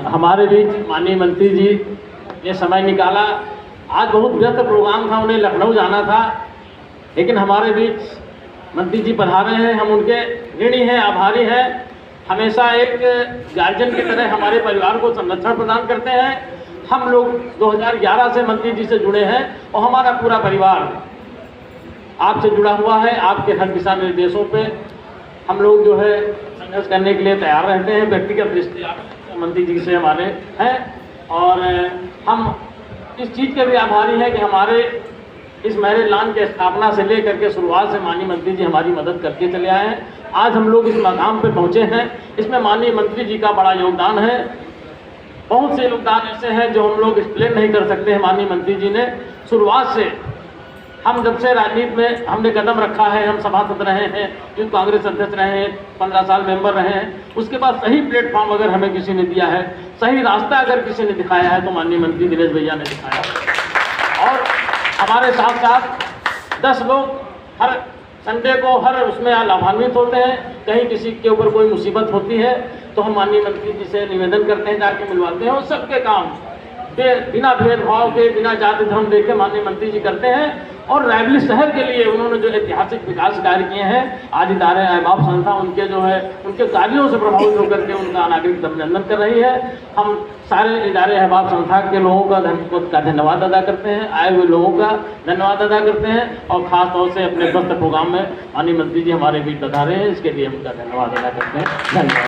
हमारे बीच माननीय मंत्री जी ने समय निकाला। आज बहुत व्यस्त प्रोग्राम था, उन्हें लखनऊ जाना था, लेकिन हमारे बीच मंत्री जी पधारे हैं। हम उनके ऋणी हैं, आभारी हैं। हमेशा एक गार्जियन की तरह हमारे परिवार को संरक्षण प्रदान करते हैं। हम लोग 2011 से मंत्री जी से जुड़े हैं और हमारा पूरा परिवार आपसे जुड़ा हुआ है। आपके हर दिशा निर्देशों पे हम लोग जो है संघर्ष करने के लिए तैयार रहते हैं। व्यक्तिगत रिश्ते आप मंत्री जी से हमारे हैं और हम इस चीज़ के भी आभारी हैं कि हमारे इस मैरिज लॉन के स्थापना से लेकर के शुरुआत से माननीय मंत्री जी हमारी मदद करके चले आए हैं। आज हम लोग इस मकाम पे पहुँचे हैं, इसमें माननीय मंत्री जी का बड़ा योगदान है। बहुत से योगदान ऐसे हैं जो हम लोग एक्सप्लेन नहीं कर सकते हैं। माननीय मंत्री जी ने शुरुआत से, हम जब से राजनीति में हमने कदम रखा है, हम सभासद रहे हैं, यूथ कांग्रेस अध्यक्ष रहे हैं, 15 साल मेंबर रहे हैं, उसके बाद सही प्लेटफॉर्म अगर हमें किसी ने दिया है, सही रास्ता अगर किसी ने दिखाया है तो माननीय मंत्री दिनेश भैया ने दिखाया। और हमारे साथ साथ 10 लोग हर संडे को हर उसमें लाभान्वित होते हैं। कहीं किसी के ऊपर कोई मुसीबत होती है तो हम माननीय मंत्री जी से निवेदन करते हैं, जाके मिलवाते हैं और सबके काम बिना भेदभाव के, बिना जाति धर्म देख के माननीय मंत्री जी करते हैं। और रायबरेली शहर के लिए उन्होंने जो ऐतिहासिक विकास कार्य किए हैं, आज इदारे अहबाब संस्था उनके जो है उनके कार्यों से प्रभावित होकर के उनका नागरिक अभिनंदन कर रही है। हम सारे इदारे अहबाब संस्था के लोगों का धन्यवाद अदा करते हैं, आए हुए लोगों का धन्यवाद अदा करते हैं और ख़ास तौर से अपने व्यस्त प्रोग्राम में माननीय मंत्री जी हमारे बीच बता रहे हैं, इसके लिए उनका धन्यवाद अदा करते हैं। धन्यवाद।